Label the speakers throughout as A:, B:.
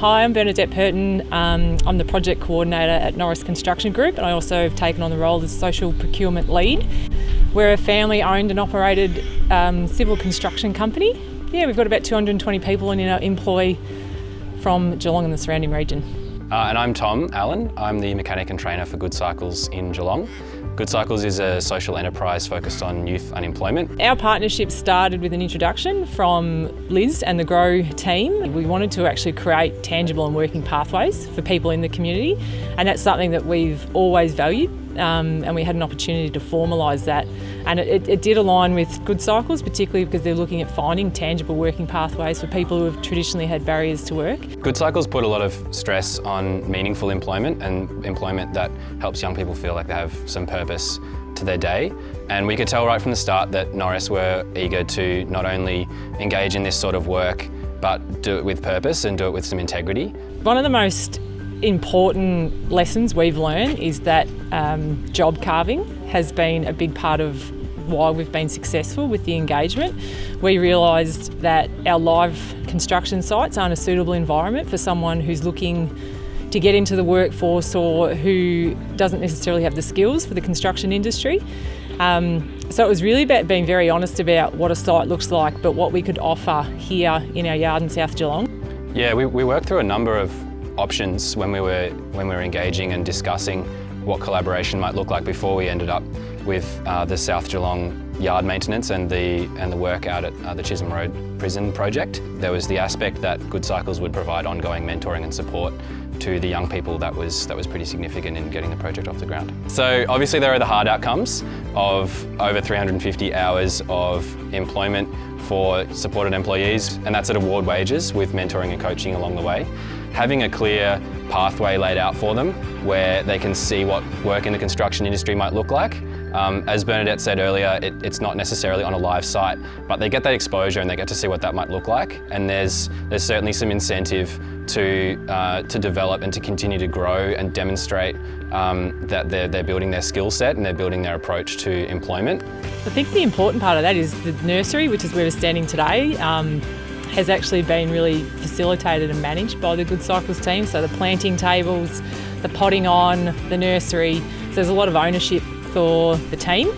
A: Hi, I'm Bernadette Purton. I'm the project coordinator at Norris Construction Group, and I also have taken on the role as social procurement lead. We're a family-owned and operated civil construction company. Yeah, we've got about 220 people in our employ from Geelong and the surrounding region.
B: And I'm Tom Allen. I'm the mechanic and trainer for Good Cycles in Geelong. Good Cycles is a social enterprise focused on youth unemployment.
A: Our partnership started with an introduction from Liz and the Grow team. We wanted to actually create tangible and working pathways for people in the community, and that's something that we've always valued. And we had an opportunity to formalise that, and it did align with Good Cycles, particularly because they're looking at finding tangible working pathways for people who have traditionally had barriers to work.
B: Good Cycles put a lot of stress on meaningful employment and employment that helps young people feel like they have some purpose to their day. And we could tell right from the start that Norris were eager to not only engage in this sort of work, but do it with purpose and do it with some integrity.
A: One of the most important lessons we've learned is that job carving has been a big part of why we've been successful with the engagement. We realised that our live construction sites aren't a suitable environment for someone who's looking to get into the workforce or who doesn't necessarily have the skills for the construction industry. So it was really about being very honest about what a site looks like, but what we could offer here in our yard in South Geelong.
B: Yeah, we worked through a number of options when we were engaging and discussing what collaboration might look like before we ended up with the South Geelong yard maintenance and the work out at the Chisholm Road prison project. There was the aspect that Good Cycles would provide ongoing mentoring and support to the young people that was pretty significant in getting the project off the ground. So obviously there are the hard outcomes of over 350 hours of employment for supported employees, and that's at award wages with mentoring and coaching along the way. Having a clear pathway laid out for them where they can see what work in the construction industry might look like. As Bernadette said earlier, it's not necessarily on a live site, but they get that exposure and they get to see what that might look like. And there's certainly some incentive to develop and to continue to grow and demonstrate that they're building their skill set and they're building their approach to employment.
A: I think the important part of that is the nursery, which is where we're standing today, has actually been really facilitated and managed by the Good Cycles team. So the planting tables, the potting on, the nursery. So there's a lot of ownership for the team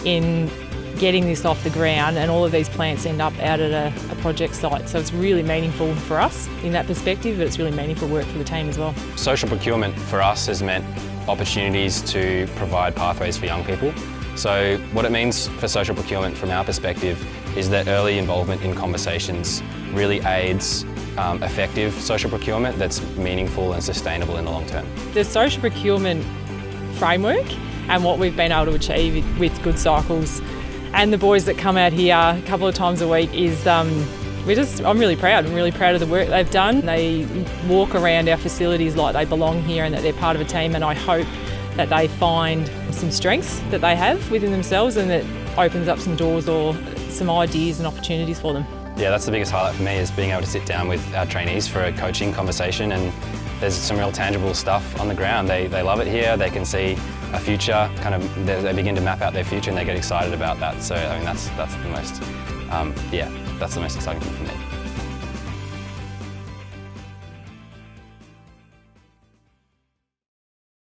A: in getting this off the ground, and all of these plants end up out at a project site. So it's really meaningful for us in that perspective, but it's really meaningful work for the team as well.
B: Social procurement for us has meant opportunities to provide pathways for young people. So what it means for social procurement from our perspective is that early involvement in conversations really aids effective social procurement that's meaningful and sustainable in the long term.
A: The social procurement framework and what we've been able to achieve with Good Cycles and the boys that come out here a couple of times a week is I'm really proud. I'm really proud of the work they've done. They walk around our facilities like they belong here and that they're part of a team, and I hope that they find some strengths that they have within themselves and that opens up some doors or some ideas and opportunities for them.
B: Yeah, that's the biggest highlight for me, is being able to sit down with our trainees for a coaching conversation, and there's some real tangible stuff on the ground. They love it here, they can see a future, they begin to map out their future and they get excited about that. So I mean that's the most, that's the most exciting thing for me.